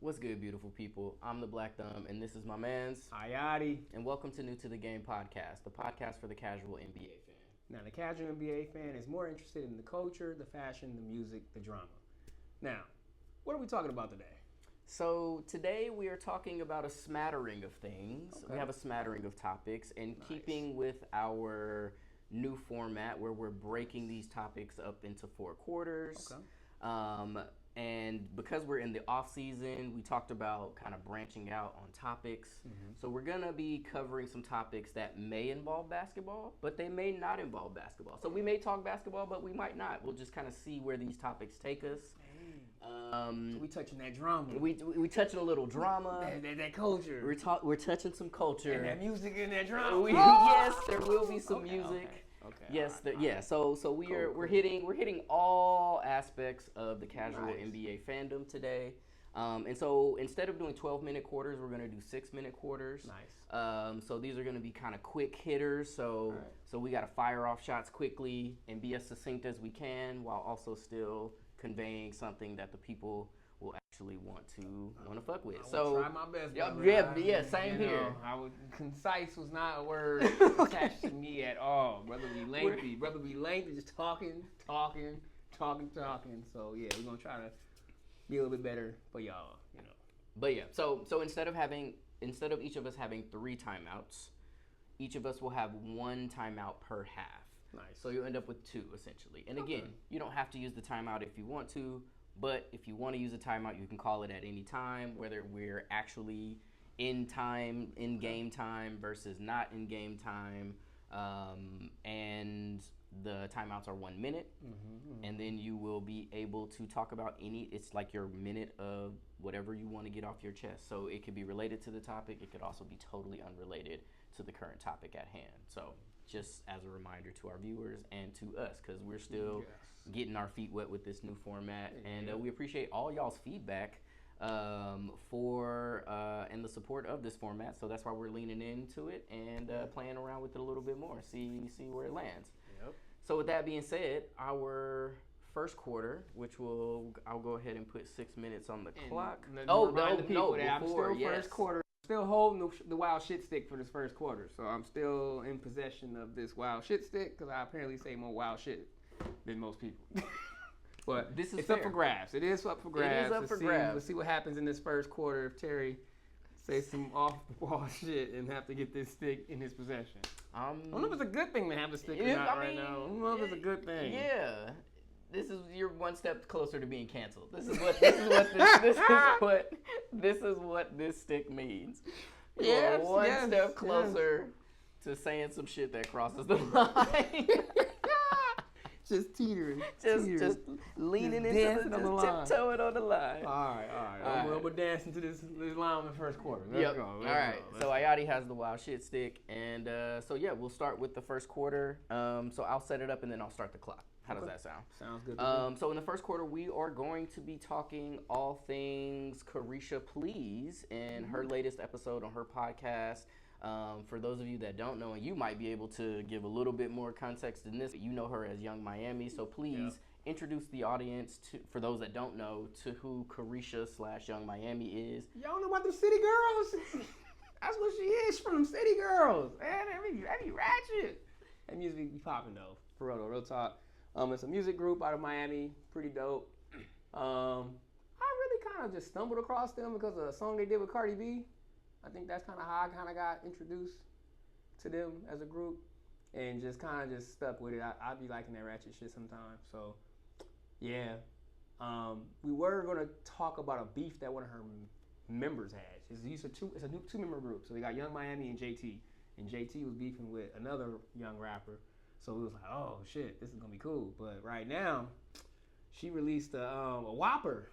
What's good, beautiful people? I'm the Black Thumb, and this is my man's. Ayati. And welcome to New to the Game podcast, the podcast for the casual NBA fan. Now, the casual NBA fan is more interested in the culture, the fashion, the music, the drama. Now, what are we talking about today? So today we are talking about a smattering of things. Okay. We have a smattering of topics, and keeping with our new format where we're breaking these topics up into 4 quarters. Okay. And because we're in the off season, we talked about kind of branching out on topics. Mm-hmm. So we're going to be covering some topics that may involve basketball, but they may not involve basketball. So we may talk basketball, but we might not. We'll just kind of see where these topics take us. So we touching that drama. We touching a little drama. That culture. We're touching some culture. And that music and that drama. Yes, there will be some music. Okay. Yes, right. So we're hitting all aspects of the casual NBA fandom today. And so instead of doing 12-minute quarters, we're going to do 6-minute quarters. Nice. So these are going to be kind of quick hitters. So we got to fire off shots quickly and be as succinct as we can while also still conveying something that the people will actually want to fuck with. So try my best. Same here. Concise was not a word attached to me at all. Brother be lengthy, just talking. So yeah, we're gonna try to be a little bit better for y'all, But yeah, so instead of each of us having 3 timeouts, each of us will have 1 timeout per half. Nice. So you'll end up with 2 essentially. And again, you don't have to use the timeout if you want to. But if you want to use a timeout, you can call it at any time, whether we're actually in game time versus not in game time. And the timeouts are 1 minute. Mm-hmm. And then you will be able to talk about it's like your minute of whatever you want to get off your chest. So it could be related to the topic. It could also be totally unrelated to the current topic at hand. So just as a reminder to our viewers and to us, because we're still getting our feet wet with this new format, and we appreciate all y'all's feedback and the support of this format. So that's why we're leaning into it and playing around with it a little bit more, see where it lands. Yep. So with that being said, our first quarter, I'll go ahead and put 6 minutes on the clock. First quarter. Still holding the wild shit stick for this first quarter, so I'm still in possession of this wild shit stick because I apparently say more wild shit than most people. But it's fair. Up for grabs. It is up for grabs. Let's see what happens in this first quarter if Terry says some off-the-wall shit and have to get this stick in his possession. I don't know if it's a good thing to have the stick or not right now. I don't know if it's a good thing. Yeah. You're 1 step closer to being canceled. This is what this stick means. You're one step closer to saying some shit that crosses the line. Just teetering. Just leaning into tiptoeing on the line. All right. We're dancing to this line in the first quarter. Let's go. All right. So Ayati has the wild shit stick, and we'll start with the first quarter. So I'll set it up and then I'll start the clock. How does that sound? Sounds good. So in the first quarter, we are going to be talking all things Coresha Please in her latest episode on her podcast. For those of you that don't know, and you might be able to give a little bit more context than this, you know her as Young Miami. So please introduce the audience for those that don't know, to who Coresha/Young Miami is. Y'all know about the City Girls? That's what she is, from City Girls. Man, that be ratchet. That music be popping though. For real talk. It's a music group out of Miami, pretty dope. I really kind of just stumbled across them because of a song they did with Cardi B. I think that's kind of how I kind of got introduced to them as a group, and just kind of stuck with it. I be liking that ratchet shit sometimes. So, yeah. We were going to talk about a beef that one of her members had. It's a 2-member group. So we got Young Miami and JT. And JT was beefing with another young rapper. So we was like, oh shit, this is gonna be cool. But right now, she released a whopper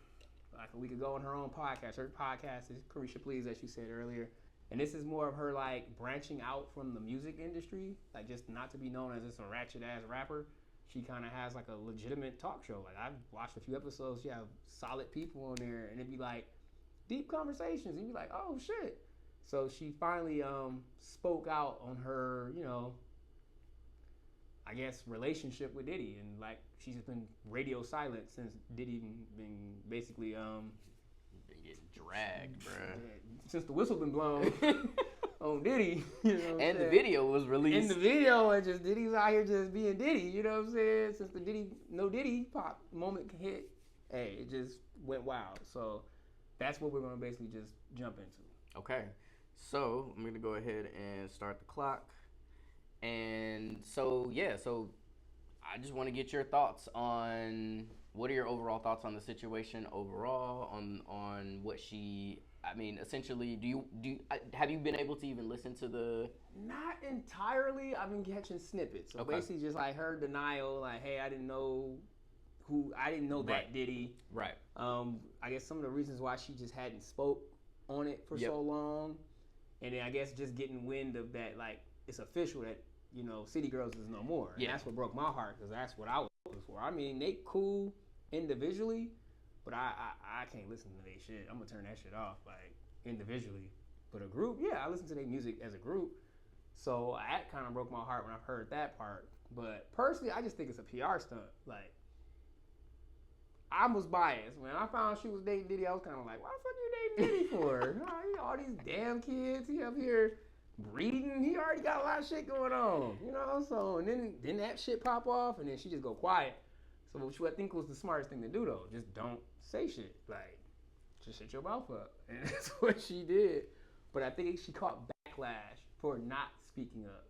like a week ago on her own podcast. Her podcast is Coresha Please, as she said earlier. And this is more of her like branching out from the music industry, like just not to be known as just a ratchet ass rapper. She kind of has like a legitimate talk show. Like I've watched a few episodes. She have solid people on there, and it'd be like deep conversations. You'd be like, oh shit. So she finally spoke out on her, I guess, relationship with Diddy, and like she's been radio silent since Diddy been basically getting dragged, bro. Since the whistle been blown on Diddy, you know. And the video was released. In the video, and just Diddy's out here just being Diddy, you know what I'm saying? Since the Diddy pop moment hit, hey, it just went wild. So that's what we're gonna basically just jump into. Okay, so I'm gonna go ahead and start the clock. And so I just want to get your thoughts on what are your overall thoughts on the situation overall, on what she. I mean, essentially, have you been able to even listen to the? Not entirely. I've been catching snippets. So basically, just like her denial, like, hey, I didn't know that Diddy. Right. I guess some of the reasons why she just hadn't spoke on it for so long, and then I guess just getting wind of that, like it's official that City Girls is no more. And that's what broke my heart because that's what I was looking for. I mean, they cool individually. But I can't listen to their shit. I'm gonna turn that shit off, like individually. But a group, I listen to their music as a group. So that kind of broke my heart when I heard that part. But personally, I just think it's a PR stunt. Like, I was biased when I found she was dating Diddy. I was kind of like, why the fuck you dating Diddy for? All these damn kids. He up here breeding. He already got a lot of shit going on, So and then that shit pop off, and then she just go quiet. So which I think was the smartest thing to do though. Just don't say shit. Like, just shut your mouth up. And that's what she did. But I think she caught backlash for not speaking up.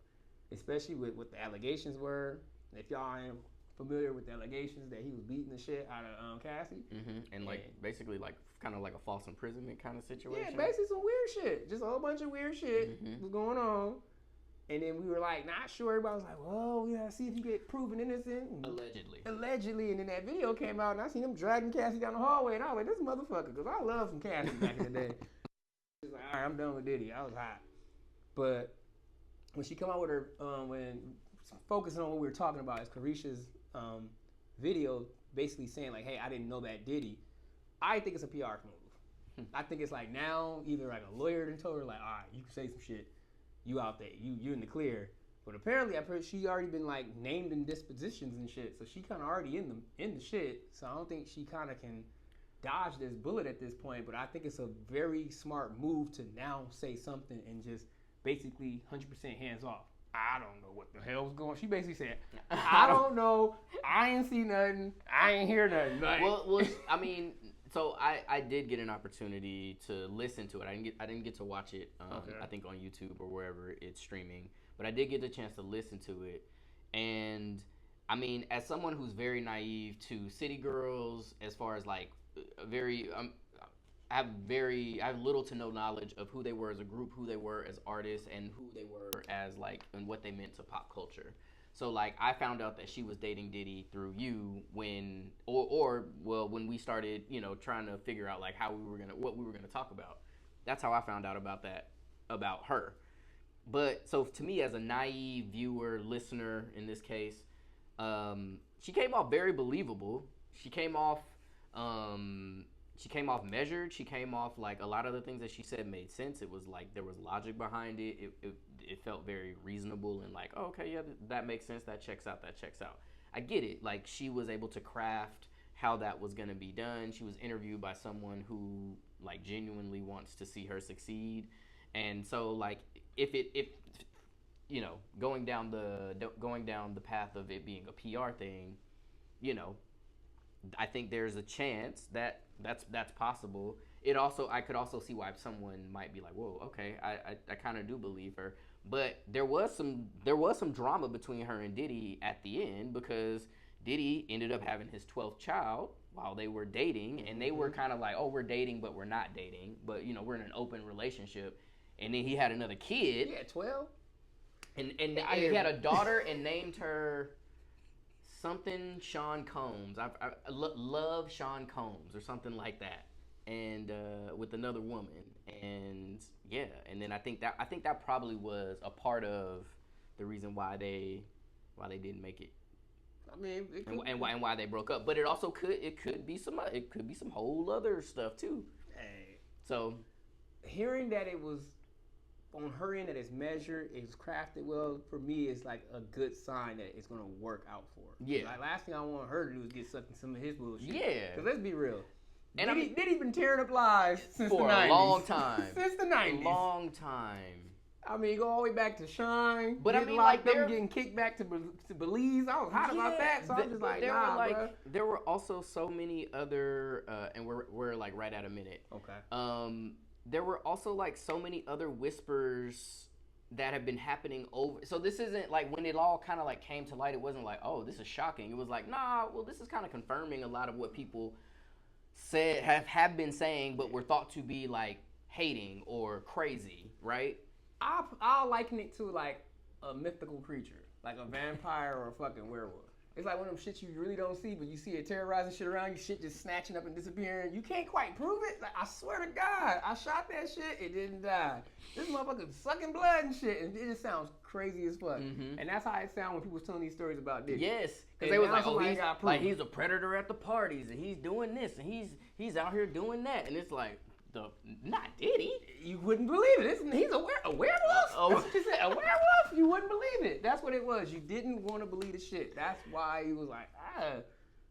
Especially with what the allegations were. If y'all ain't familiar with the allegations that he was beating the shit out of Cassie. Mm-hmm. And basically kind of like a false imprisonment kind of situation. Yeah, basically some weird shit. Just a whole bunch of weird shit was going on. And then we were like, not sure. Everybody was like, well, we gotta see if you get proven innocent. Allegedly. And then that video came out, and I seen him dragging Cassie down the hallway. And I was like, this motherfucker, because I love some Cassie back in the day. She was like, all right, I'm done with Diddy. I was hot. But when she come out with her, when focusing on what we were talking about, is Coresha's video basically saying, like, hey, I didn't know that Diddy. I think it's a PR move. I think it's like now, either like a lawyer done told her, like, all right, you can say some shit. You out there, you in the clear. But apparently, I've heard she already been like named in dispositions and shit, so she kind of already in the shit. So I don't think she kind of can dodge this bullet at this point. But I think it's a very smart move to now say something and just basically 100% hands off. I don't know what the hell's going on. She basically said, I don't know. I ain't see nothing. I ain't hear nothing. Like, well, I mean. So I did get an opportunity to listen to it. I didn't get to watch it. I think on YouTube or wherever it's streaming. But I did get the chance to listen to it. And I mean, as someone who's very naive to City Girls, as far as like I have little to no knowledge of who they were as a group, who they were as artists, and who they were as like and what they meant to pop culture. So like I found out that she was dating Diddy through you when when we started, trying to figure out like what we were gonna talk about. That's how I found out about her. But so to me as a naive viewer, listener in this case, she came off very believable. She came off measured. She came off like a lot of the things that she said made sense. It was like there was logic behind it. It felt very reasonable and like, oh, okay, yeah, that makes sense. That checks out. I get it. Like she was able to craft how that was going to be done. She was interviewed by someone who like genuinely wants to see her succeed. And so like if going down the path of it being a PR thing, I think there's a chance that that's possible. I could also see why someone might be like, whoa, okay, I kind of do believe her. But there was some drama between her and Diddy at the end because Diddy ended up having his 12th child while they were dating, and they were kind of like, oh, we're dating, but we're not dating, but we're in an open relationship. And then he had another kid. Yeah, 12. And he had a daughter and named her something Sean Combs. I love Sean Combs or something like that. And with another woman, and and then I think that probably was a part of the reason why they didn't make it. I mean, and why they broke up. But it also could be some whole other stuff too. Hey, so hearing that it was on her end, that it's measured, it's crafted well, for me, it's like a good sign that it's gonna work out for her. Yeah. Like last thing I want her to do is get sucked in some of his bullshit. Yeah. Because let's be real. Diddy been tearing up lives since the 90s. For a long time. Since the 90s. A long time. I mean, go all the way back to Shine. But I mean, like, them getting kicked back to Belize. I was hot about that, so I'm just like, nah, bro. There were also so many other, and we're like right at a minute. Okay. There were also like so many other whispers that have been happening over. So this isn't like when it all kind of like came to light. It wasn't like, oh, this is shocking. It was like, nah, well, this is kind of confirming a lot of what people said have been saying, but were thought to be like hating or crazy, right? I'll liken it to like a mythical creature, like a vampire or a fucking werewolf. It's like one of them shits you really don't see, but you see it terrorizing shit around you, shit just snatching up and disappearing. You can't quite prove it. Like, I swear to God, I shot that shit, it didn't die. This motherfucker sucking blood and shit, and it just sounds crazy as fuck. Mm-hmm. And that's how it sounds when people's telling these stories about Diddy. Yes, because they was like, he's a predator at the parties, and he's doing this, and he's out here doing that, and it's like, not Diddy. You wouldn't believe it. He's a werewolf? Oh. That's what you said, a werewolf? You wouldn't believe it. That's what it was. You didn't want to believe the shit. That's why he was like, ah.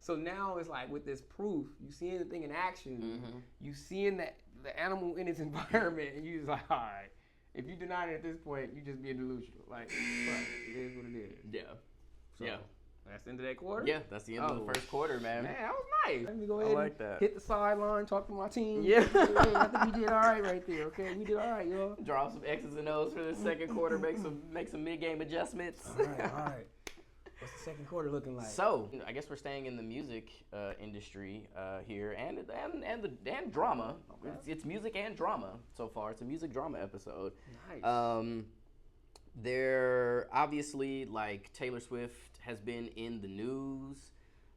So now it's like with this proof, you seeing the thing in action, mm-hmm. you seeing the animal in its environment, and you just like, all right. If you deny it at this point, you just being delusional. Like, fuck, it is what it is. Yeah. So, yeah. That's the end of that quarter? Yeah, that's the end of the first quarter, man. Man, that was nice. Let me go ahead and hit the sideline, talk to my team. Yeah. I think we did all right right there, okay? We did all right, y'all. Draw some X's and O's for the second quarter, make some mid-game adjustments. All right. What's the second quarter looking like? So, I guess we're staying in the music industry here and drama. Okay. It's music and drama so far. It's a music drama episode. Nice. There obviously, like, Taylor Swift has been in the news,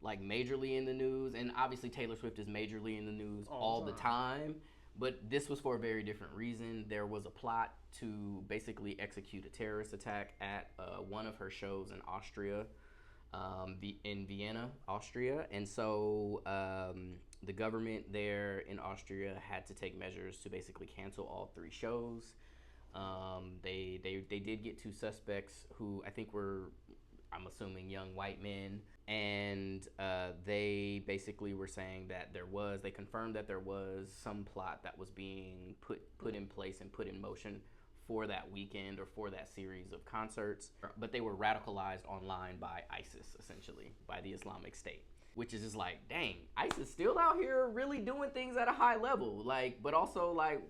like majorly in the news, and obviously Taylor Swift is majorly in the news all the time, but this was for a very different reason. There was a plot to basically execute a terrorist attack at one of her shows in Austria, in Vienna, Austria, and so the government there in Austria had to take measures to basically cancel all 3 shows. They did get 2 suspects who I think were, I'm assuming, young white men, and they basically were saying that they confirmed that there was some plot that was being put in place and put in motion for that weekend or for that series of concerts, but they were radicalized online by ISIS, essentially, by the Islamic State, which is just like, dang, ISIS still out here really doing things at a high level, like, but also like,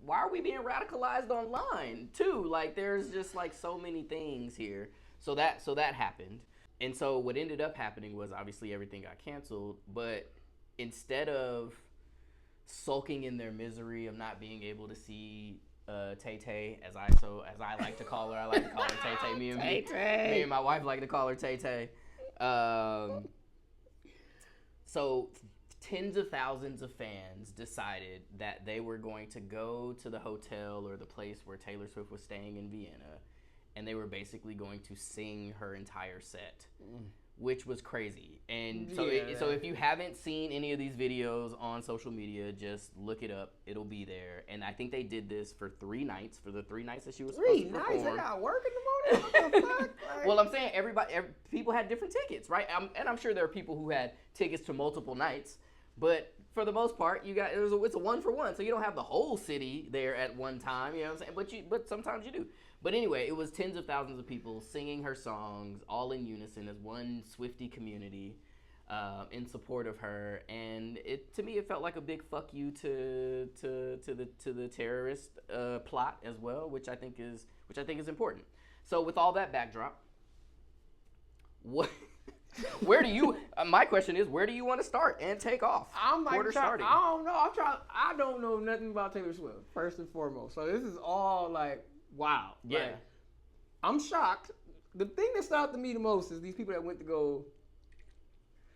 why are we being radicalized online too? Like, there's just like so many things here. So that happened. And so what ended up happening was obviously everything got canceled, but instead of sulking in their misery of not being able to see Tay-Tay, as I like to call her. I like to call her Tay-Tay. Me and my wife like to call her Tay-Tay. So tens of thousands of fans decided that they were going to go to the hotel or the place where Taylor Swift was staying in Vienna, and they were basically going to sing her entire set, which was crazy. And so, so if you haven't seen any of these videos on social media, just look it up. It'll be there. And I think they did this for 3 nights, for the 3 nights that she was supposed to perform. 3 nights? I got work in the morning? What the fuck? Like, well, I'm saying people had different tickets, right? And I'm sure there are people who had tickets to multiple nights. But for the most part, it's a 1-for-1, so you don't have the whole city there at one time. You know what I'm saying? But sometimes you do. But anyway, it was tens of thousands of people singing her songs all in unison as one Swiftie community in support of her, and to me it felt like a big fuck you to the terrorist plot as well, which I think is important. So with all that backdrop, where do you? My question is, where do you want to start and take off? Starting. I don't know. I don't know nothing about Taylor Swift, first and foremost. So this is all like, wow. Yeah. Like, I'm shocked. The thing that stood out to me the most is these people that went to go.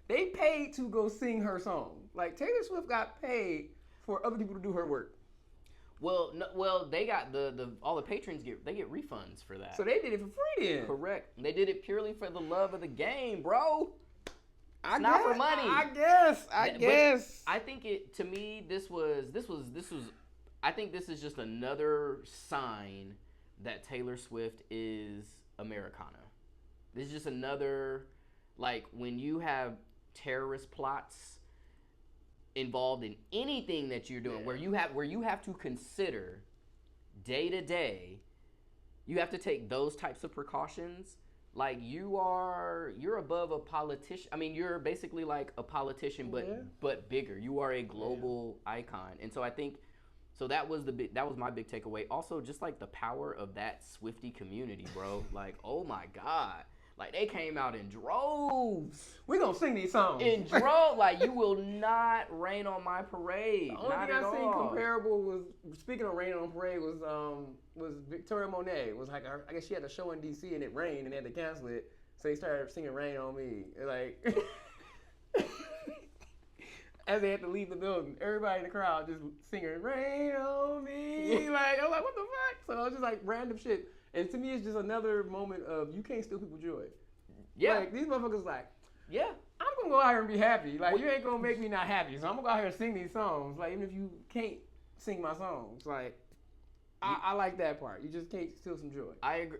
They paid to go sing her song. Like, Taylor Swift got paid for other people to do her work. Well, they got all the patrons get refunds for that. So they did it for free then. Correct. They did it purely for the love of the game, bro. Not for money. I guess. But I think to me this was. I think this is just another sign that Taylor Swift is Americana. This is just another, like, when you have terrorist plots involved in anything that you're doing, where you have to consider day to day, you have to take those types of precautions. Like you're above a politician. I mean, you're basically like a politician, but bigger. You are a global icon, and so I think. So that was my big takeaway. Also, just like the power of that Swiftie community, bro. Like, oh my God. Like, they came out in droves. We gonna sing these songs. In droves. Like, you will not rain on my parade. The only thing I seen comparable was, speaking of rain on parade, was Victoria Monet. It was like, I guess she had a show in D.C. and it rained and they had to cancel it. So they started singing Rain on Me. Like... As they had to leave the building, everybody in the crowd just singing "Rain on Me." Like, I'm like, what the fuck? So it's just like random shit. And to me, it's just another moment of you can't steal people's joy. Yeah. Like, these motherfuckers like, yeah, I'm gonna go out here and be happy. Like, you ain't gonna make me not happy. So I'm gonna go out here and sing these songs. Like, even if you can't sing my songs, like, I like that part. You just can't steal some joy. I agree.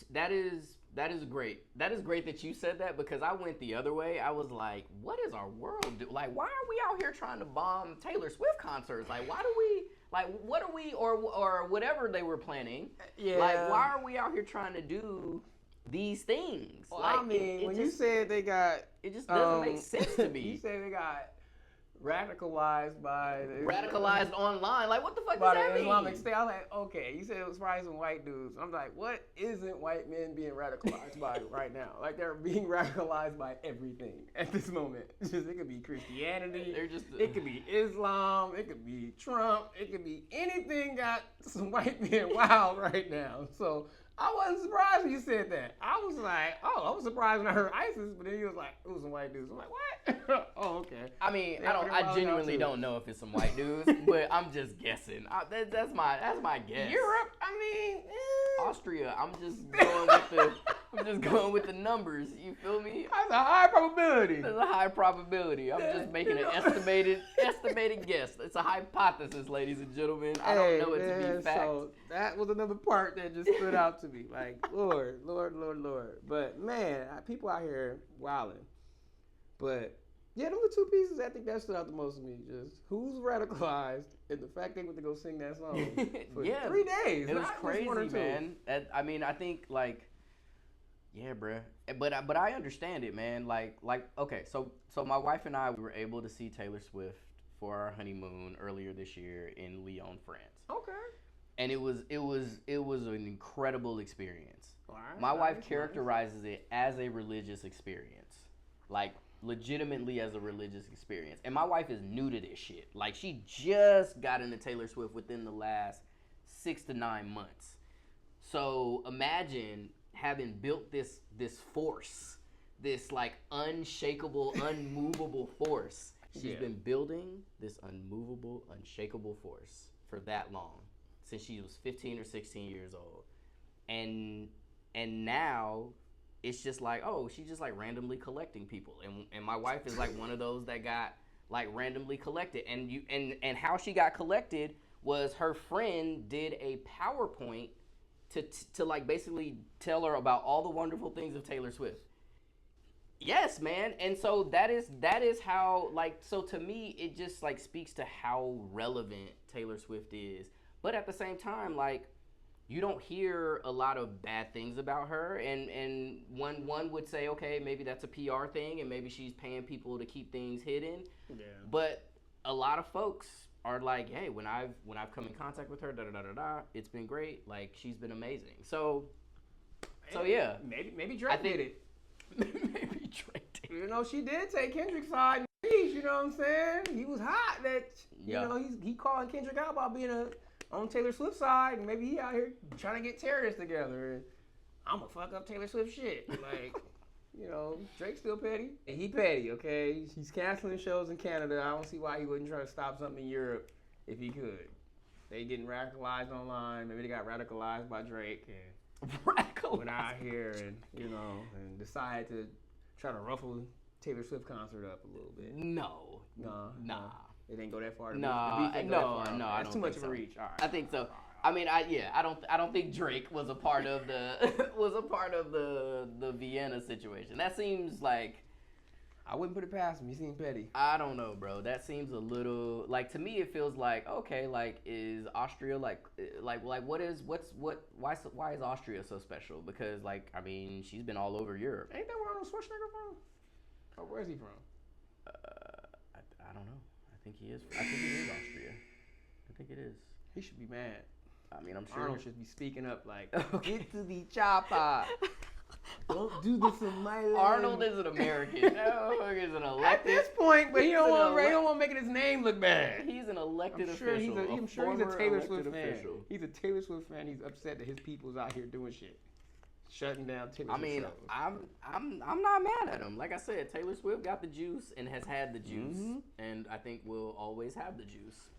That is great. That is great that you said that, because I went the other way. I was like, what is our world do? Like, why are we out here trying to bomb Taylor Swift concerts? Like, why do we, like, what are we, or whatever they were planning. Yeah. Like, why are we out here trying to do these things? Well, like, I mean, when you said they got... It just doesn't make sense to me. You said they got radicalized by... Radicalized online. Like, what the fuck by does that the mean? Islamic State. I was like, okay, you said it was probably some white dudes. I'm like, what isn't white men being radicalized by right now? Like, they're being radicalized by everything at this moment. It could be Christianity. It could be Islam. It could be Trump. It could be anything got some white men wild right now. So I wasn't surprised when you said that. I was like, oh, I was surprised when I heard ISIS, but then he was like, it was some white dudes. I'm like, what? Oh, okay. I mean, I genuinely don't know if it's some white dudes, but I'm just guessing. That's my guess. Europe, I mean, Austria. I'm just going with the numbers. You feel me? That's a high probability. There's a high probability. I'm just making an estimated guess. It's a hypothesis, ladies and gentlemen. I don't know it to be fact. So that was another part that just stood out to me. Like, Lord. But man, people out here wilding. But yeah, them were two pieces. I think that stood out the most to me. Just who's radicalized, and the fact they went to go sing that song for 3 days. It was crazy, man. I mean, I think like, yeah, bruh. But I understand it, man. Like okay, so my wife and I, we were able to see Taylor Swift for our honeymoon earlier this year in Lyon, France. Okay. And it was an incredible experience. Right, my wife characterizes it as a religious experience. Like, legitimately as a religious experience. And my wife is new to this shit. Like, she just got into Taylor Swift within the last 6 to 9 months. So imagine having built this force, this like unshakable, unmovable force. She's been building this unmovable, unshakable force for that long, since she was 15 or 16 years old. And now it's just like, oh, she's just like randomly collecting people. And my wife is like one of those that got like randomly collected. And how she got collected was her friend did a PowerPoint to like basically tell her about all the wonderful things of Taylor Swift. Yes, man. And so that is how, like, so to me, it just like speaks to how relevant Taylor Swift is. But at the same time, like, you don't hear a lot of bad things about her, and one would say, okay, maybe that's a PR thing, and maybe she's paying people to keep things hidden. Yeah. But a lot of folks are like, hey, when I've come in contact with her, it's been great. Like, she's been amazing. So yeah, maybe Drake did it. Maybe Drake did. You know, she did take Kendrick's side. You know what I'm saying? He was hot. You know, he calling Kendrick out about being on Taylor Swift's side, and maybe he out here trying to get terrorists together. And I'm gonna fuck up Taylor Swift shit. Like, you know, Drake's still petty. And he petty, okay? He's canceling shows in Canada. I don't see why he wouldn't try to stop something in Europe if he could. They getting radicalized online. Maybe they got radicalized by Drake and went out here and, you know, and decided to try to ruffle Taylor Swift concert up a little bit. Nah. It didn't go that far. No, I don't too much think of a reach. All right. I think so. I mean, I don't think Drake was a part of the Vienna situation. That seems like I wouldn't put it past him. He seemed petty. I don't know, bro. That seems a little like to me. It feels like okay, like is Austria like why is Austria so special? Because like I mean, she's been all over Europe. Ain't that where Arnold Schwarzenegger from? Or where's he from? I don't know. I think he is Austria. I think it is. He should be mad. I mean, I'm sure Arnold should be speaking up like, get to the chopper. Don't do this in my land. Arnold is an American. No, he's an elected. At this point, but he don't want making his name look bad. He's an elected official. I'm sure he's a Taylor Swift fan. He's a Taylor Swift fan. He's upset that his people's out here doing shit, shutting down Taylor Swift shows. I'm not mad at him. Like I said, Taylor Swift got the juice and has had the juice, and I think will always have the juice.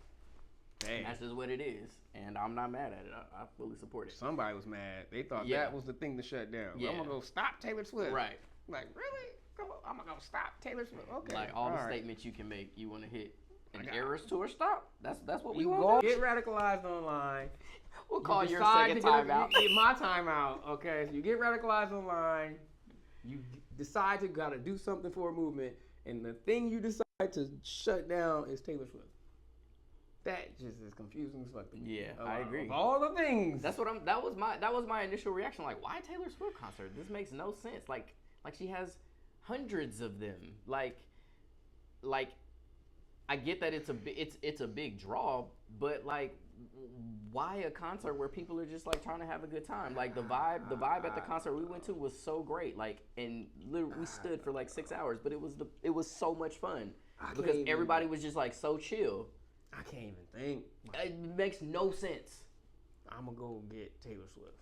Dang. That's just what it is, and I'm not mad at it. I fully support it. Somebody was mad. They thought that was the thing to shut down. Yeah. I'm gonna go stop Taylor Swift. Right. Like, really? Come on, I'm gonna go stop Taylor Swift. Okay. Like all the statements you can make, you want to hit an Eras tour stop. That's what we want. Get radicalized online. We'll call your second timeout. Get my timeout. Okay. So you get radicalized online. You decide to gotta do something for a movement, and the thing you decide to shut down is Taylor Swift. That just is confusing as fuck to me. Yeah, I agree. Of all the things. That was my initial reaction. Like, why Taylor Swift concert? This makes no sense. Like she has hundreds of them. Like I get that it's a big draw, but like, why a concert where people are just like trying to have a good time? Like the vibe at the concert we went to was so great. Like, and literally we stood for like 6 hours, but it was so much fun because everybody was just like so chill. I can't even think. It makes no sense. I'm going to go get Taylor Swift.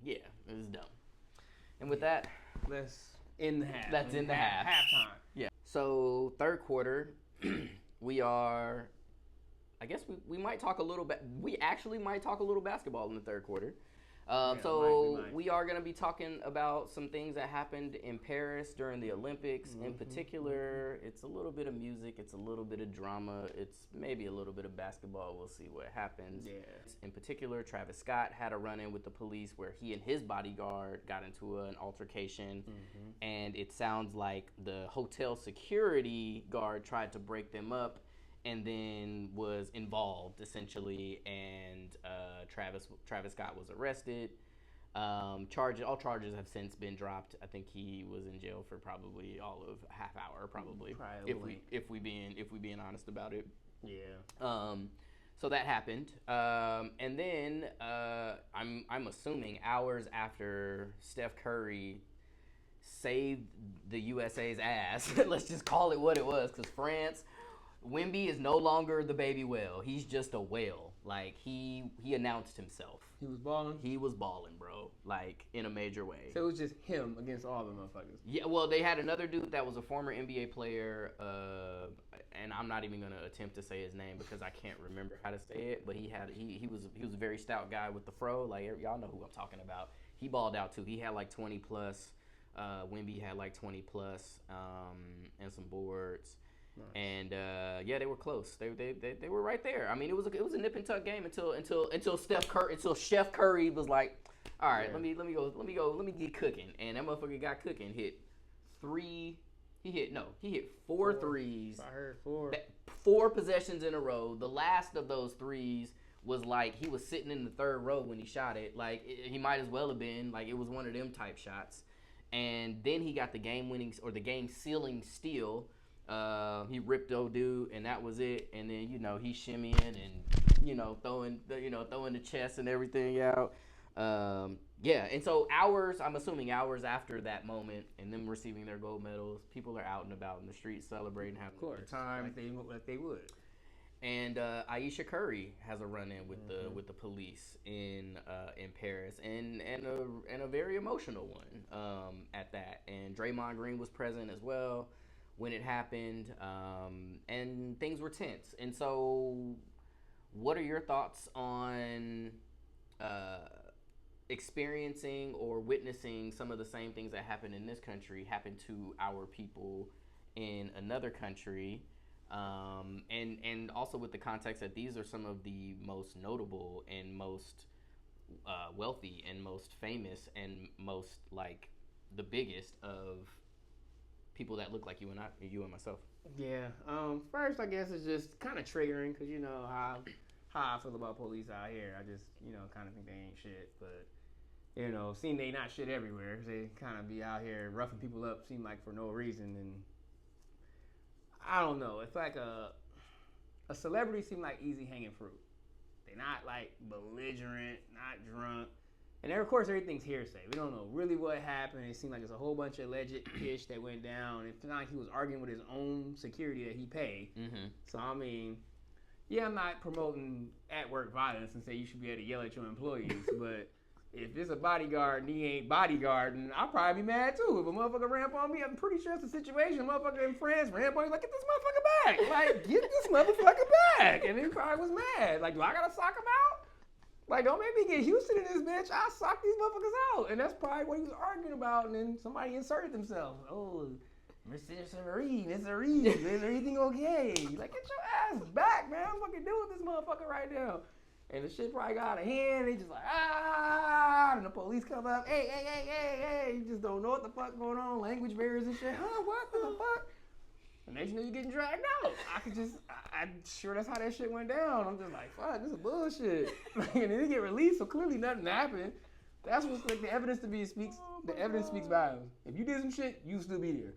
Yeah, it was dumb. And with that, let's end the half. That's in the half. Halftime. Yeah. So, third quarter, we are, I guess we might talk a little we actually might talk a little basketball in the third quarter. We are going to be talking about some things that happened in Paris during the Olympics. In particular, it's a little bit of music, it's a little bit of drama, it's maybe a little bit of basketball. We'll see what happens. Yeah. In particular, Travis Scott had a run-in with the police where he and his bodyguard got into an altercation, and it sounds like the hotel security guard tried to break them up and then was involved essentially, and Travis Scott was arrested. All charges have since been dropped. I think he was in jail for probably all of half hour, probably. If we being honest about it. Yeah. So that happened, and then I'm assuming hours after Steph Curry saved the USA's ass. Let's just call it what it was, because France. Wemby is no longer the baby whale. He's just a whale. Like, he announced himself. He was balling? He was balling, bro. Like, in a major way. So it was just him against all the motherfuckers? Yeah, well, they had another dude that was a former NBA player, and I'm not even going to attempt to say his name because I can't remember how to say it, but he was a very stout guy with the fro. Like, y'all know who I'm talking about. He balled out, too. He had, like, 20 plus. Wemby had, like, 20 plus and some boards. Nice. And they were close. They were right there. I mean, it was a nip and tuck game until Chef Curry was like, all right, let me get cooking. And that motherfucker got cooking. He hit four threes. I heard four. 4 possessions in a row. The last of those threes was like he was sitting in the third row when he shot it. Like he might as well have been. Like it was one of them type shots. And then he got the game winning or the game sealing steal. He ripped old dude, and that was it. And then he's shimmying and throwing the chest and everything out. And so I'm assuming hours after that moment, and them receiving their gold medals, people are out and about in the streets celebrating, having a good time, like they would. And Ayesha Curry has a run-in with the police in Paris, and a very emotional one at that. And Draymond Green was present as well when it happened, and things were tense. And so, what are your thoughts on experiencing or witnessing some of the same things that happened in this country happen to our people in another country? And also with the context that these are some of the most notable and most wealthy and most famous and most like the biggest of people that look like you and myself? Yeah. First, I guess it's just kind of triggering because you know how I feel about police out here. I just kind of think they ain't shit, but seeing they not shit everywhere. They kind of be out here roughing people up, seem like for no reason, and I don't know. It's like a celebrity seem like easy hanging fruit. They're not like belligerent, not drunk. And of course, everything's hearsay. We don't know really what happened. It seemed like there's a whole bunch of alleged ish that went down. It's not like he was arguing with his own security that he paid. Mm-hmm. So, I mean, yeah, I'm not promoting at-work violence and say you should be able to yell at your employees. But if it's a bodyguard and he ain't bodyguarding, I'll probably be mad too. If a motherfucker ran up on me, I'm pretty sure it's a situation. A motherfucker in France ran up on me, like, get this motherfucker back. Like, get this motherfucker back. And he probably was mad. Like, do I gotta sock him out? Like, don't make me get Houston in this bitch. I'll sock these motherfuckers out. And that's probably what he was arguing about. And then somebody inserted themselves. Oh, Mr. Serene, is everything okay? Like, get your ass back, man. I'm fucking dealing with this motherfucker right now. And the shit probably got out of hand. They just like, and the police come up. Hey. You just don't know what the fuck going on. Language barriers and shit. Huh, what the fuck? And next you know you're getting dragged out. I'm sure that's how that shit went down. I'm just like, fuck, this is bullshit. And then they get released, so clearly nothing happened. That's what's like the evidence the evidence speaks volumes. If you did some shit, you still be there.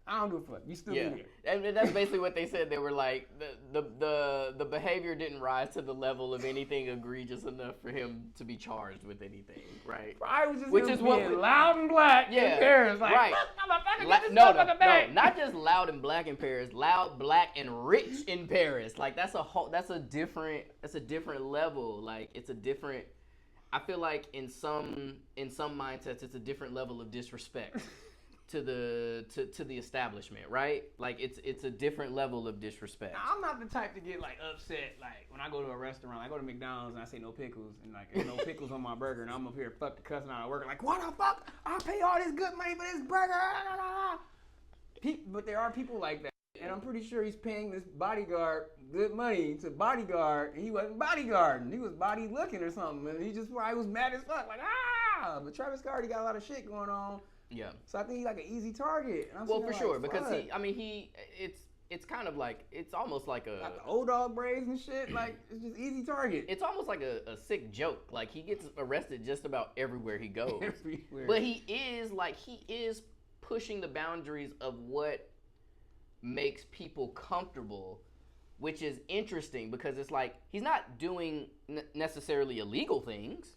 I don't give a fuck. You still be there. And that's basically what they said. They were like, the behavior didn't rise to the level of anything egregious enough for him to be charged with anything, right? I was just loud and black in Paris. Like, right. No, not just loud and black in Paris. Loud, black, and rich in Paris. Like that's a different level. Like it's a different. I feel like in some mindsets, it's a different level of disrespect. To the establishment, right? Like it's a different level of disrespect. Now, I'm not the type to get like upset like when I go to a restaurant. I go to McDonald's and I say no pickles and like there's no pickles on my burger and I'm up here fucking cussing out a worker like what the fuck? I pay all this good money for this burger. But there are people like that, and I'm pretty sure he's paying this bodyguard good money to bodyguard, and he wasn't bodyguarding. He was body looking or something, and he just probably was mad as fuck like But Travis Scott already got a lot of shit going on. Yeah. So I think he's like an easy target. Well, for sure, because it's kind of like, it's almost like like the old dog braids and shit. Like, it's just easy target. It's almost like a sick joke. Like, he gets arrested just about everywhere he goes. Everywhere. But he is pushing the boundaries of what makes people comfortable, which is interesting because it's like, he's not doing necessarily illegal things.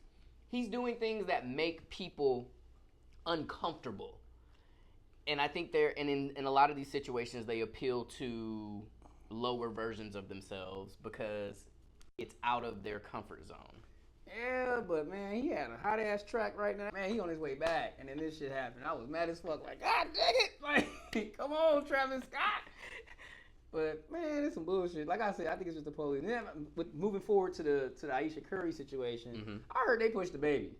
He's doing things that make people uncomfortable, and I think in a lot of these situations they appeal to lower versions of themselves because it's out of their comfort zone. Yeah, but man, he had a hot ass track right now. Man, he on his way back, and then this shit happened. I was mad as fuck. Like, God dang it! Like, come on, Travis Scott. But man, it's some bullshit. Like I said, I think it's just the police. And then, moving forward to the Ayesha Curry situation, mm-hmm. I heard they pushed the baby.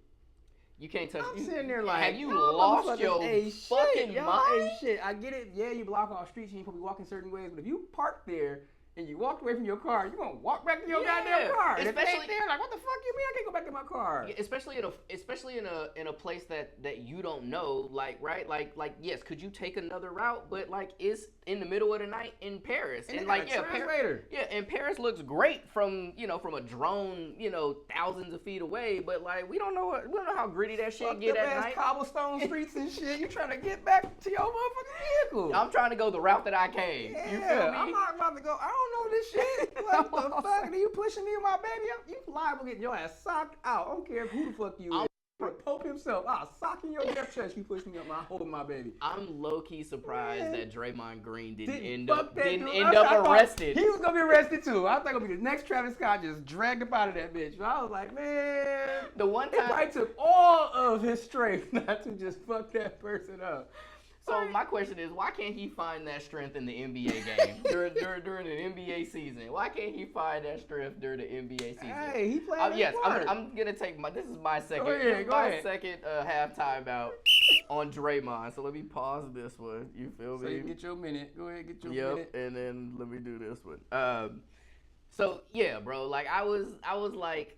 You can't touch. I'm sitting there like, have you lost your fucking mind? Shit, I get it. Yeah, you block off streets and you probably walk in certain ways, but if you park there and you walked away from your car, you gonna walk back to your goddamn car. And if it ain't there, like, what the fuck you mean I can't go back to my car? Yeah, especially in a place that you don't know, like, right? Like yes, could you take another route? But like, it's in the middle of the night in Paris, and like, and Paris looks great from a drone, thousands of feet away. But like, we don't know how gritty that shit get at night. Cobblestone streets and shit. You trying to get back to your motherfucking vehicle? I'm trying to go the route that I came. Yeah, you feel me? I'm not about to go. I don't know this shit. What the fuck? Are you pushing me with my baby? You liable to get your ass socked out. I don't care who the fuck you is. The Pope himself. I'll sock in your death chest. You push me up holding my baby. I'm low key surprised that Draymond Green didn't end up arrested. He was gonna be arrested too. I thought it was gonna be the next Travis Scott just dragged up out of that bitch. But I was like, man, the one time he took all of his strength not to just fuck that person up. So my question is, why can't he find that strength in the NBA game during an NBA season? Why can't he find that strength during the NBA season? Hey, he played his part. I'm gonna take this is my second second halftime out on Draymond. So let me pause this one. You feel me? So you get your minute. Go ahead, get your minute. And then let me do this one. So yeah, bro. Like I was like,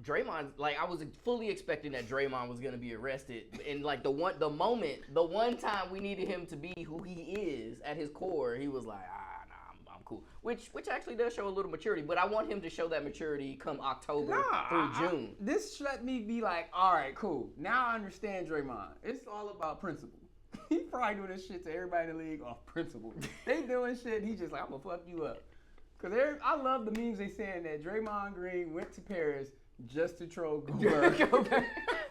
Draymond, like I was fully expecting that Draymond was gonna be arrested, and like the one time we needed him to be who he is at his core, he was like, nah, I'm cool. Which actually does show a little maturity, but I want him to show that maturity come October through June. This let me be like, all right, cool. Now I understand Draymond. It's all about principle. He probably doing this shit to everybody in the league off principle. They doing shit, he just like, I'm gonna fuck you up. Cause I love the memes they saying that Draymond Green went to Paris just to troll Gobert.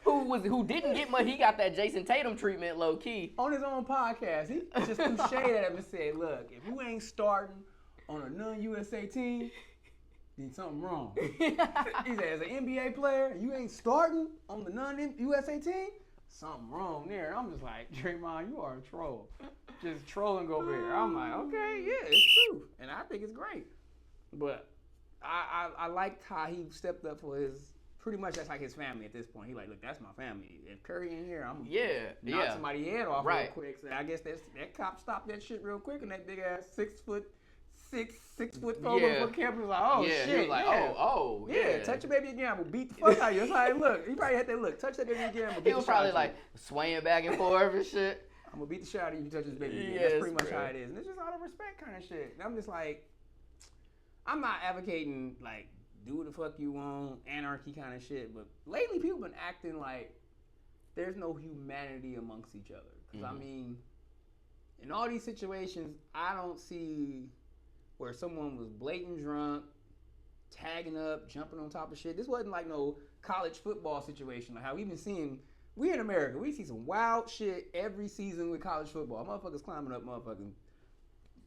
who didn't get much. He got that Jason Tatum treatment low key. On his own podcast, he just threw shade at him and said, look, if you ain't starting on a non-USA team, then something wrong. He said, as an NBA player, you ain't starting on the non-USA team, something wrong there. And I'm just like, Draymond, you are a troll. Just trolling Gobert. I'm like, okay, yeah, it's true. And I think it's great. But I liked how he stepped up for his, pretty much that's like his family at this point. He like, look, that's my family. If Curry in here, I'm gonna knock somebody's head off real quick. So I guess that cop stopped that shit real quick, and that big ass 6 foot 4 motherfucker camper was like, oh shit. He was like, yeah. Touch your baby again, I'm gonna beat the fuck out of you. That's how he looked. He probably had that look. Touch that baby again, I'm gonna beat the shit out of you. He was probably like swaying back and forth and shit. I'm gonna beat the shit out of you if you touch this baby again. That's pretty much how it is. And it's just out of respect kind of shit. And I'm just like, I'm not advocating like do what the fuck you want, anarchy kind of shit. But lately, people been acting like there's no humanity amongst each other. Because I mean, in all these situations, I don't see where someone was blatant drunk, tagging up, jumping on top of shit. This wasn't like no college football situation. Like how we've been seeing. We in America, we see some wild shit every season with college football. Motherfuckers climbing up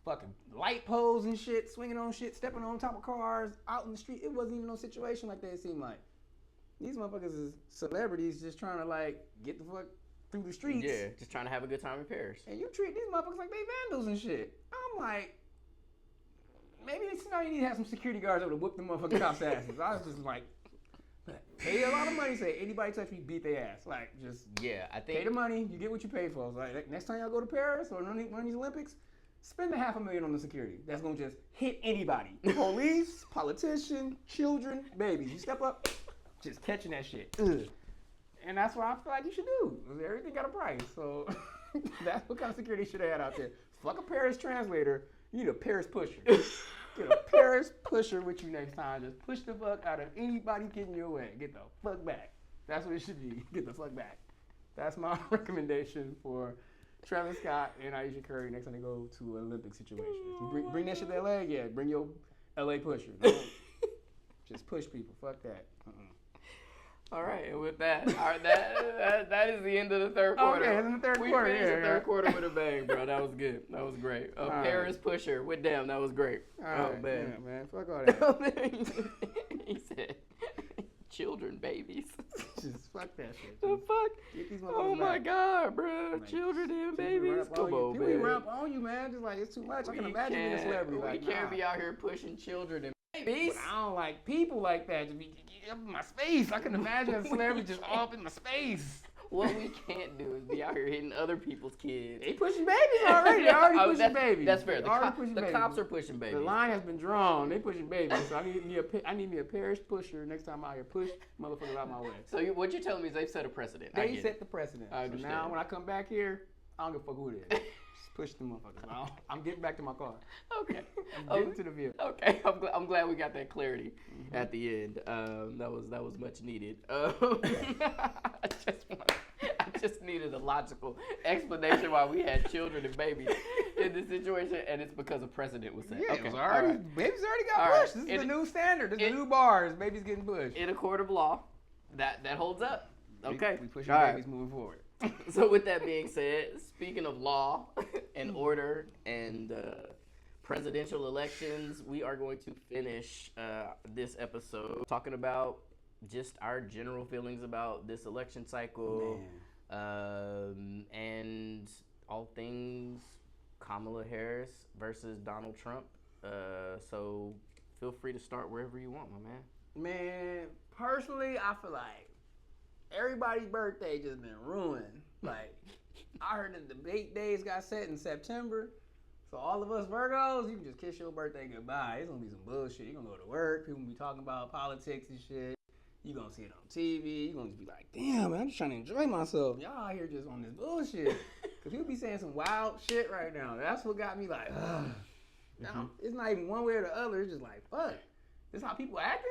fucking light poles and shit, swinging on shit, stepping on top of cars, out in the street. It wasn't even no situation like that, it seemed like. These motherfuckers is celebrities just trying to, like, get the fuck through the streets. Yeah, just trying to have a good time in Paris. And you treat these motherfuckers like they vandals and shit. I'm like, maybe you need to have some security guards over to whoop the motherfucking cops' asses. I was just like, pay a lot of money, say, anybody touch me, beat their ass. Like, just I think pay the money, you get what you pay for. It's like, next time y'all go to Paris or one of these Olympics, spend $500,000 on the security. That's gonna just hit anybody. Police, politician, children, babies. You step up, just catching that shit. Ugh. And that's what I feel like you should do. Everything got a price. So that's what kind of security should have had out there. Fuck a Paris translator. You need a Paris pusher. Get a Paris pusher with you next time. Just push the fuck out of anybody getting your way. Get the fuck back. That's what it should be. Get the fuck back. That's my recommendation for Travis Scott and Ayesha Curry next time they go to an Olympic situation. If you bring that shit to LA, yeah, bring your LA pusher. Don't just push people. Fuck that. All right, and with that, that is the end of the third quarter. Okay, it's in the third quarter. We finished the third quarter with a bang, bro. That was good. That was great. Paris pusher with them. That was great. Man. Yeah, man. Fuck all that. He said, children, babies. Just fuck that shit. The fuck? Get these motherfuckers Oh my back. God, bro. Like, children and babies. Come on, man. People run up on you, man. Just like, it's too much. I can imagine being a celebrity. We can't be out here pushing children and babies. But I don't like people like that to be up in my space. I can imagine a celebrity just all up in my space. What we can't do is be out here hitting other people's kids. They pushing babies already. They're already pushing babies. That's fair. The cops are pushing babies. The line has been drawn. They pushing babies. So I need me a Paris pusher next time I'm out here. Push motherfuckers out my way. So what you're telling me is they've set a precedent. They set the precedent. I understand. So now when I come back here, I don't give a fuck who it is. Just push the motherfuckers. I'm getting back to my car. Okay. I'm getting to the vehicle. Okay. I'm glad we got that clarity at the end. That was much needed. I just needed a logical explanation why we had children and babies in this situation, and it's because a precedent was set. Yeah, okay. Babies already got pushed. This is the new standard. This is the new bars. Babies getting pushed. In a court of law, that holds up. Okay. We pushing babies moving forward. So with that being said, speaking of law and order and presidential elections, we are going to finish this episode talking about just our general feelings about this election cycle, and all things Kamala Harris versus Donald Trump. So feel free to start wherever you want, my man. Man, personally, I feel like everybody's birthday just been ruined. Like, I heard the debate days got set in September. So all of us Virgos, you can just kiss your birthday goodbye. It's gonna be some bullshit. You're gonna go to work. People gonna be talking about politics and shit. You gonna see it on TV. You gonna just be like, damn, man, I'm just trying to enjoy myself. Y'all out here just on this bullshit. Cause people be saying some wild shit right now. That's what got me like, ugh. Now, it's not even one way or the other. It's just like, fuck. This how people acting?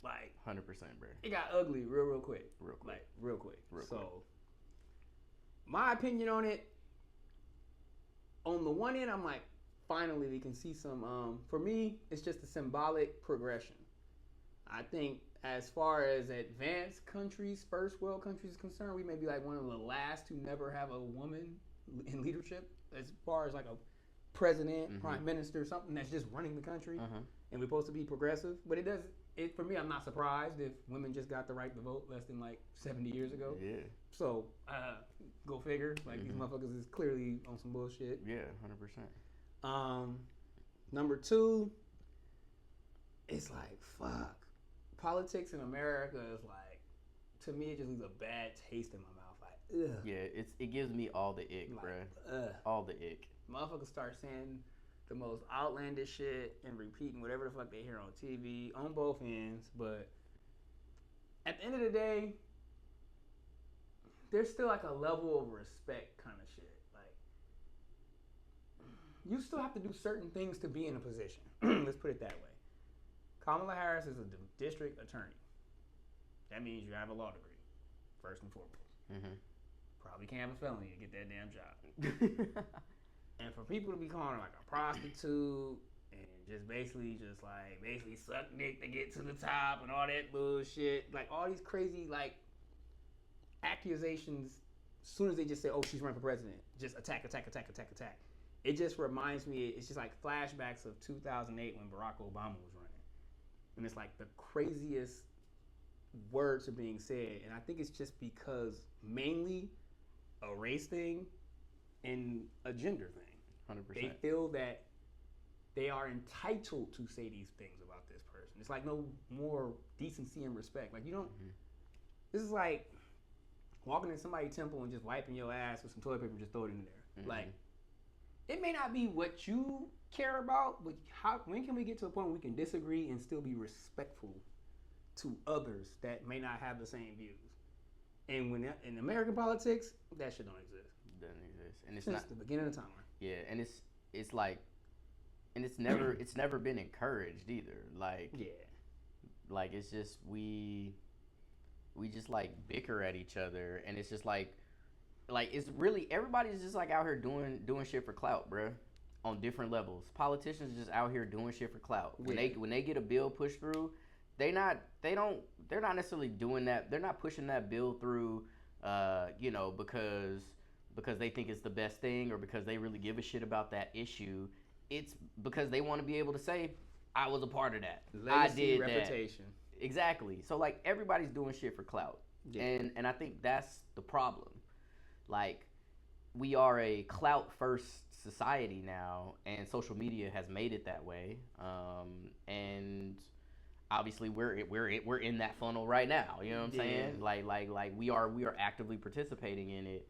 Like 100%, bro. It got ugly real quick. Real quick. My opinion on it, on the one end, I'm like, finally we can see some, for me, it's just a symbolic progression. I think as far as advanced countries, first world countries is concerned, we may be like one of the last to never have a woman in leadership as far as like a president, prime minister, something that's just running the country. And we're supposed to be progressive. But for me, I'm not surprised if women just got the right to vote less than like 70 years ago. Yeah. So, go figure. Like these motherfuckers is clearly on some bullshit. Yeah, 100%. Number two, it's like, fuck. Politics in America is like, to me, it just leaves a bad taste in my mouth. Like, ugh. Yeah, it gives me all the ick, like, bruh. All the ick. Motherfuckers start saying the most outlandish shit and repeating whatever the fuck they hear on TV on both ends. But at the end of the day, there's still like a level of respect kind of shit. Like, you still have to do certain things to be in a position. Let's put it that way. Kamala Harris is a district attorney. That means you have a law degree, first and foremost. Probably can't have a felony to get that damn job. And for people to be calling her like a prostitute and just basically suck dick to get to the top and all that bullshit, like all these crazy like accusations, as soon as they just say, oh, she's running for president, just attack. It just reminds me, it's just like flashbacks of 2008 when Barack Obama was running. And it's like the craziest words are being said. And I think it's just because mainly a race thing and a gender thing. 100%. They feel that they are entitled to say these things about this person. It's like no more decency and respect. Like you don't, this is like walking in somebody's temple and just wiping your ass with some toilet paper and just throw it in there. Like, it may not be what you care about, but when can we get to a point where we can disagree and still be respectful to others that may not have the same views? And when in American politics, that shit don't exist. Doesn't exist, and it's Since not the beginning of time. Yeah, and it's like, and it's never been encouraged either. Like, yeah, like it's just we just like bicker at each other, and it's just like it's really everybody's just like out here doing shit for clout, bruh, on different levels. Politicians just out here doing shit for clout. When they get a bill pushed through, they're not necessarily doing that. They're not pushing that bill through, because they think it's the best thing or because they really give a shit about that issue. It's because they want to be able to say, I was a part of that. Legacy, I did reputation. That. Exactly. So like everybody's doing shit for clout. Yeah. And I think that's the problem. Like, we are a clout first society now, and social media has made it that way. And obviously we're in that funnel right now. You know what I'm saying? Like we are actively participating in it.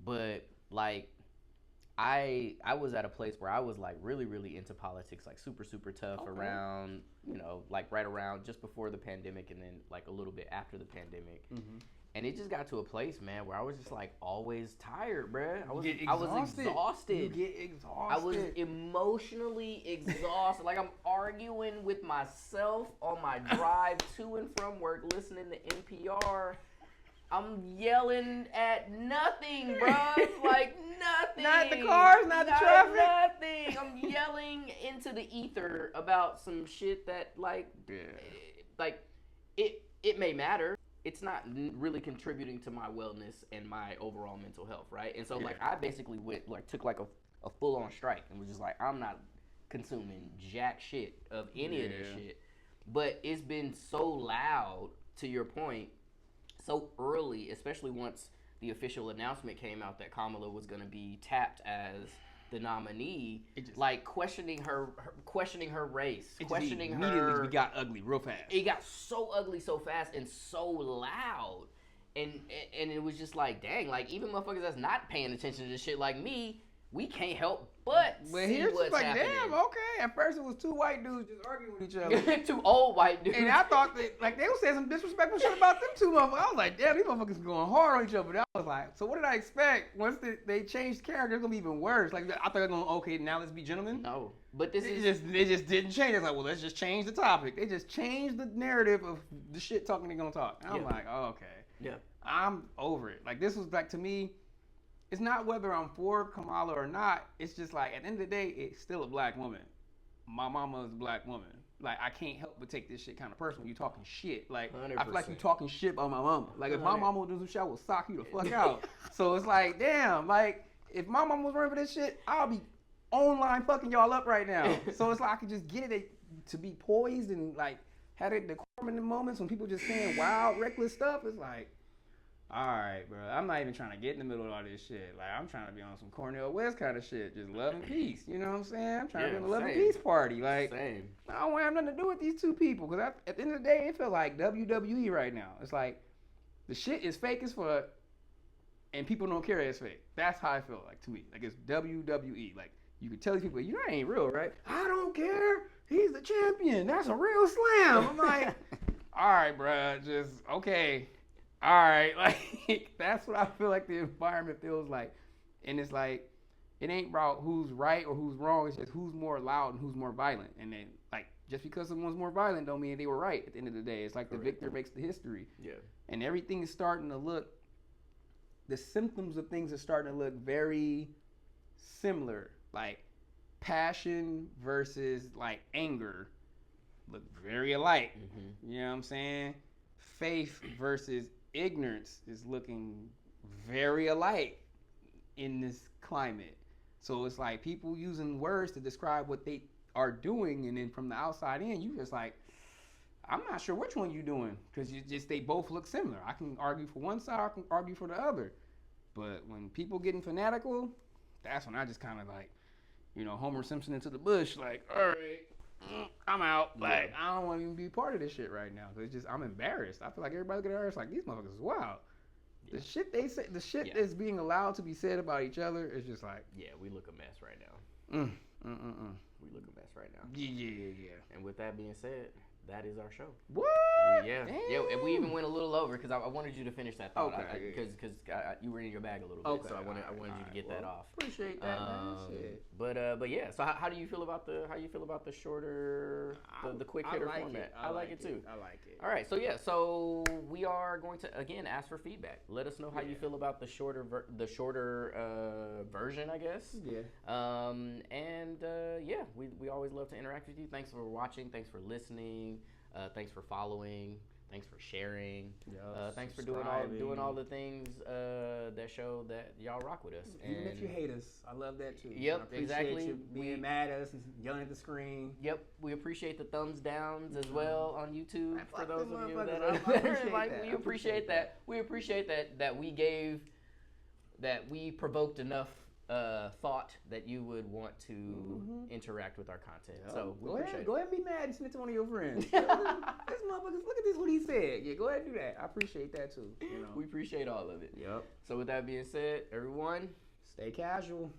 But like I was at a place where I was like really, really into politics, like super, super tough around, like right around just before the pandemic and then like a little bit after the pandemic. And it just got to a place, man, where I was just like always tired, bruh. I was exhausted. You get exhausted. I was emotionally exhausted. Like I'm arguing with myself on my drive to and from work, listening to NPR. I'm yelling at nothing, bruh. Like nothing. Not the cars, not the traffic. Nothing. I'm yelling into the ether about some shit that it may matter. It's not really contributing to my wellness and my overall mental health, right? And so, I basically took a full-on strike and was just like, I'm not consuming jack shit of any of this shit. But it's been so loud, to your point, so early, especially once the official announcement came out that Kamala was going to be tapped as the nominee, questioning her race, questioning her. Immediately, we got ugly real fast. It got so ugly so fast and so loud, and it was just like, dang, like even motherfuckers that's not paying attention to this shit like me we can't help but see here's what's like, happening. damn, okay. At first, it was two white dudes just arguing with each other. Two old white dudes. And I thought that, like, they were saying some disrespectful shit about them two motherfuckers. I was like, damn, these motherfuckers going hard on each other. But I was like, so what did I expect? Once they changed character, it's going to be even worse. Like, I thought they were going, okay, now let's be gentlemen. No, but they just didn't change. It's like, well, let's just change the topic. They just changed the narrative of the shit talking they're going to talk. And I'm like, oh, okay. Yeah. I'm over it. Like, this was like, to me, it's not whether I'm for Kamala or not. It's just like, at the end of the day, it's still a black woman. My mama is a black woman. Like, I can't help but take this shit kind of personal. You talking shit. Like, 100%. I feel like you talking shit about my mama. Like, if my mama would do some shit, I would sock you the fuck out. So it's like, damn, like, if my mama was running for this shit, I'll be online fucking y'all up right now. So it's like, I could just get it to be poised and, like, have it decorum in the moments when people just saying wild, reckless stuff. It's like, all right, bro. I'm not even trying to get in the middle of all this shit. Like, I'm trying to be on some Cornel West kind of shit. Just love and peace. You know what I'm saying? I'm trying to be on the love and peace party. Like, same. I don't have nothing to do with these two people. Because at the end of the day, it feels like WWE right now. It's like, the shit is fake as fuck, and people don't care it's fake. That's how I feel like, to me. Like, it's WWE. Like, you can tell these people, you know, that ain't real, right? I don't care. He's the champion. That's a real slam. I'm like, all right, bro. Just, okay. All right, like, that's what I feel like the environment feels like. And it's like, it ain't about who's right or who's wrong. It's just who's more loud and who's more violent. And then, like, just because someone's more violent don't mean they were right at the end of the day. It's like the victor makes the history. Yeah. And everything is starting to look, the symptoms of things are starting to look very similar. Like, passion versus, like, anger look very alike. Mm-hmm. You know what I'm saying? Faith versus ignorance is looking very alike in this climate. So it's like people using words to describe what they are doing, and then from the outside in, you just like, I'm not sure which one you're doing, because they both look similar. I can argue for one side, I can argue for the other. But when people getting fanatical, that's when I just kind of like, you know, Homer Simpson into the bush, like, all right, I'm out. Like, I don't want to even be part of this shit right now. It's just, I'm embarrassed. I feel like everybody looking at us like, these motherfuckers is wild. The shit they say, the shit that's being allowed to be said about each other is just like, yeah, we look a mess right now. We look a mess right now. Yeah. And with that being said, that is our show. What? Yeah, and we even went a little over because I wanted you to finish that thought. Okay. Because you were in your bag a little bit, so I wanted you to get that off. Appreciate that, man. But yeah. So how do you feel about the shorter, the quick hitter format? I like it too. I like it. All right. So yeah. So we are going to again ask for feedback. Let us know how you feel about the shorter version, I guess. Yeah. Yeah, we always love to interact with you. Thanks for watching. Thanks for listening. Thanks for following. Thanks for sharing. Thanks for doing all the things that show that y'all rock with us. Even if you hate us, I love that too. Yep, I appreciate exactly. You being mad at us and yelling at the screen. Yep, we appreciate the thumbs downs as well on YouTube. For those of you that are like, we appreciate that. We appreciate that we provoked enough thought that you would want to interact with our content. So go ahead and be mad and send it to one of your friends. This motherfuckers, look at this, what he said. Yeah, go ahead and do that. I appreciate that too. You know, we appreciate all of it. Yep. So with that being said, everyone, stay casual.